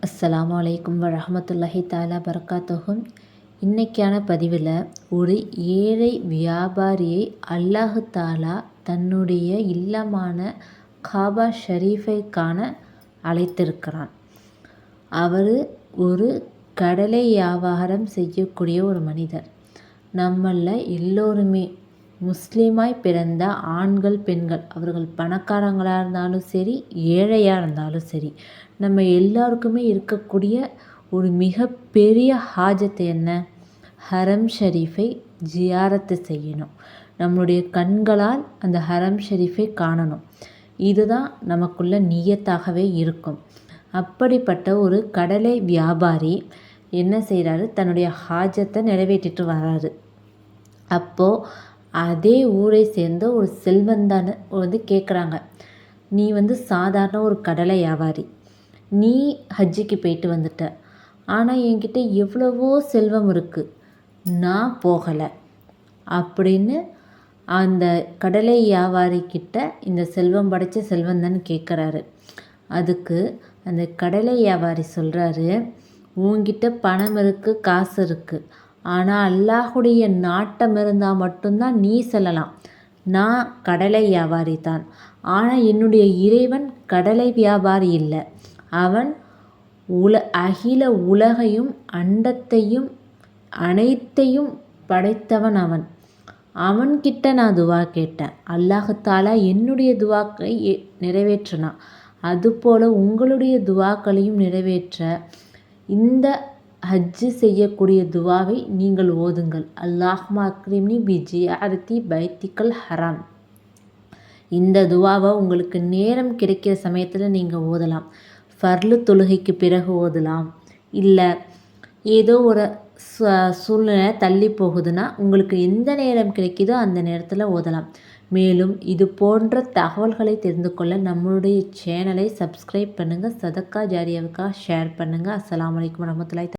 அஸ்ஸலாமு அலைக்கும் வரஹ்மத்துல்லாஹி தஆலா பரக்காத்துஹு. இன்றைக்கான பதிவில் ஒரு ஏழை வியாபாரியை அல்லாஹு தாலா தன்னுடைய இல்லமான காபா ஷரீஃபை காண அழைத்திருக்கிறான். அவர் ஒரு கடலை வியாபாரம் செய்யக்கூடிய ஒரு மனிதர். நம்மளில் எல்லோருமே முஸ்லீமாய் பிறந்த ஆண்கள் பெண்கள் அவர்கள் பணக்காரங்களாக இருந்தாலும் சரி, ஏழையாக இருந்தாலும் சரி, நம்ம எல்லாருக்குமே இருக்கக்கூடிய ஒரு மிகப்பெரிய ஹாஜத்து என்ன? ஹரம் ஷரீஃபை ஜியாரத்து செய்யணும். நம்மளுடைய கண்களால் அந்த ஹரம் ஷரீஃபை காணணும். இதுதான் நமக்குள்ள நியத்தாகவே இருக்கும். அப்படிப்பட்ட ஒரு கடலை வியாபாரி என்ன செய்கிறாரு? தன்னுடைய ஹாஜத்தை நிறைவேற்றிட்டு வராரு. அப்போது அதே ஊரை சேர்ந்த ஒரு செல்வந்தான கேட்குறாங்க, நீ சாதாரண ஒரு கடலை வியாபாரி, நீ ஹஜ்ஜிக்கு போயிட்டு வந்துட்ட, ஆனால் என்கிட்ட எவ்வளவோ செல்வம் இருக்குது, நான் போகலை அப்படின்னு அந்த கடலை வியாபாரிக்கிட்ட இந்த செல்வம் படைத்த செல்வந்தான்னு கேட்குறாரு. அதுக்கு அந்த கடலை வியாபாரி சொல்கிறாரு, உன்கிட்ட பணம் இருக்குது, காசு இருக்குது, ஆனால் அல்லாஹுடைய நாட்டம் இருந்தால் மட்டும்தான் நீ செல்லலாம். நான் கடலை வியாபாரி தான், ஆனால் என்னுடைய இறைவன் கடலை வியாபாரி இல்லை. அவன் அகில உலகையும் அண்டத்தையும் அனைத்தையும் படைத்தவன். அவன்கிட்ட நான் துவா கேட்டேன், அல்லாஹு தாலா என்னுடைய துவாக்களை நிறைவேற்றினான். அதுபோல் உங்களுடைய துவாக்களையும் நிறைவேற்ற இந்த ஹஜ்ஜு செய்யக்கூடிய துவாவை நீங்கள் ஓதுங்கள். அல்லாஹும்ம அக்ரிம்னி பி ஜியாரத்தி பைத்திக்கல் ஹராம். இந்த துவாவை உங்களுக்கு நேரம் கிடைக்கிற சமயத்தில் நீங்கள் ஓதலாம். ஃபர்லு தொழுகைக்கு பிறகு ஓதலாம். இல்லை ஏதோ ஒரு சூழ்நிலை தள்ளி போகுதுன்னா உங்களுக்கு எந்த நேரம் கிடைக்குதோ அந்த நேரத்தில் ஓதலாம். மேலும் இது போன்ற தகவல்களை தெரிந்து கொள்ள நம்மளுடைய சேனலை சப்ஸ்கிரைப் பண்ணுங்கள். சதக்கா ஜாரியாவுக்காக ஷேர் பண்ணுங்கள். அஸ்ஸலாமு அலைக்கும் வரஹ்மத்துல்லாஹி